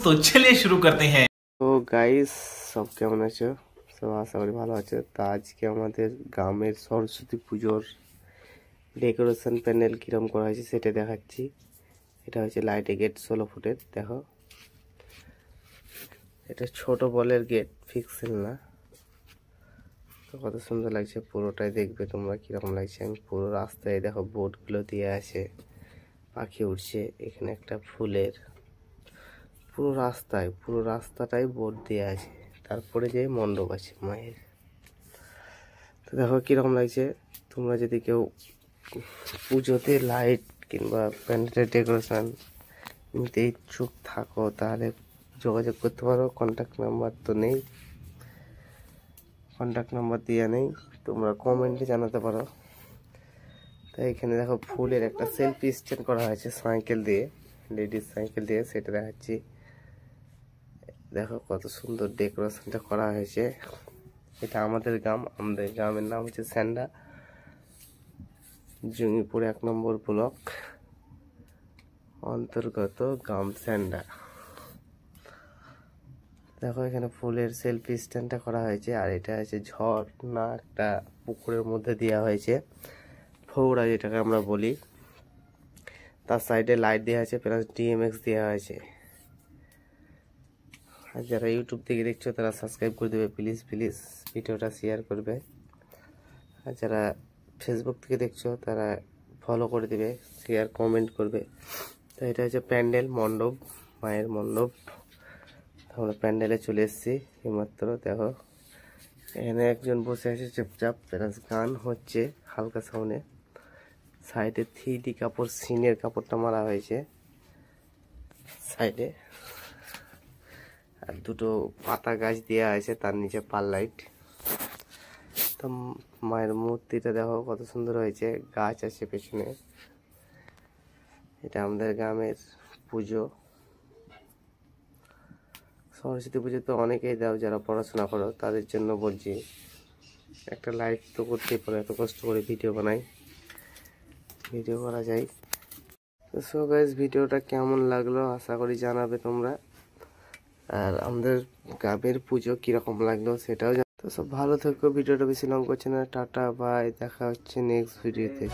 तो चलिए शुरू करते हैं। তো গাইস সব কেমন আছো? সব আশা করি ভালো আছো। তো আজকে আমাদের গ্রামের সরস্বতী পুজোর ডেকোরেশন প্যানেল কিরম করা হয়েছে সেটা দেখাচ্ছি। এটা হচ্ছে লাইটের গেট 16 ফুটের। দেখো এটা ছোট বলের গেট, ফিক্সেল না। তো কত সুন্দর লাগছে, পুরোটাই দেখবে তোমরা কিরকম লাগছে। আমি পুরো রাস্তায় দেখো বোর্ডগুলো দিয়ে আছে, পাখি উঠছে। এখানে একটা ফুলের পুরো রাস্তাটাই বোর্ড দেওয়া আছে। তারপরে যে মণ্ডপ আছে মায়ের। তো দেখো কীরকম লাগছে। তোমরা যদি কেউ পুজোতে লাইট কিংবা প্যান্ডেলের ডেকোরেশন নিতে ইচ্ছুক থাকো তাহলে যোগাযোগ করতে পারো। কন্ট্যাক্ট নাম্বার তো নেই, কন্ট্যাক্ট নাম্বার দেওয়া নেই, তোমরা কমেন্টে জানাতে পারো। তাই এখানে দেখো ফুলের একটা সেলফি স্ট্যান্ড করা হয়েছে সাইকেল দিয়ে, লেডিস সাইকেল দিয়ে, সেটা দেখাচ্ছি। দেখো কত সুন্দর ডেকোরেশনটা করা হয়েছে। এটা আমাদের গ্রামের নাম হচ্ছে স্যান্ডা, জঙ্গিপুর 1 নম্বর ব্লক অন্তর্গত গ্রাম স্যান্ডা। দেখো এখানে ফুলের সেলফি স্ট্যান্ডটা করা হয়েছে। আর এটা হচ্ছে ঝর্ণা, একটা পুকুরের মধ্যে দেওয়া হয়েছে, ফৌড়া যেটাকে আমরা বলি। তার সাইডে লাইট দেওয়া আছে, প্লাস ডিএমএক্স দেওয়া হয়েছে। আর যারা ইউটিউব থেকে দেখছো তারা সাবস্ক্রাইব করে দেবে প্লিজ, ভিডিওটা শেয়ার করবে। আর যারা ফেসবুক থেকে দেখছো তারা ফলো করে দেবে, শেয়ার কমেন্ট করবে। তো এটা হচ্ছে প্যান্ডেল মণ্ডপ, মায়ের মণ্ডপ। আমরা প্যান্ডেলে চলে এসেছি এইমাত্র। দেখো এখানে একজন বসে আছে চুপচাপ, প্লাস গান হচ্ছে হালকা সাউন্ডে। সাইডে 3D কাপড়, সিনের কাপড়টা মারা হয়েছে সাইডে। আর দুটো পাতা গাছ দেওয়া আছে, তার নিচে পার লাইট। তো মায়ের মূর্তিটা দেখো কত সুন্দর হয়েছে, গাছ আছে পেছনে। এটা আমাদের গ্রামের পুজো, সরস্বতী পুজো। তো অনেকেই দাও যারা পড়াশোনা করো, তাদের জন্য বলছি একটা লাইক তো করতেই পারো, এত কষ্ট করে ভিডিও বানাই, ভিডিও করা যায়। তো সো গাইস ভিডিওটা কেমন লাগলো আশা করি জানাবে তোমরা। আর আমাদের গ্রামের পুজো কিরকম লাগলো সেটাও তো সব ভালো থেকো। ভিডিওটা বেশি লং করছে না, টাটা বাই, দেখা হচ্ছে নেক্সট ভিডিওতে।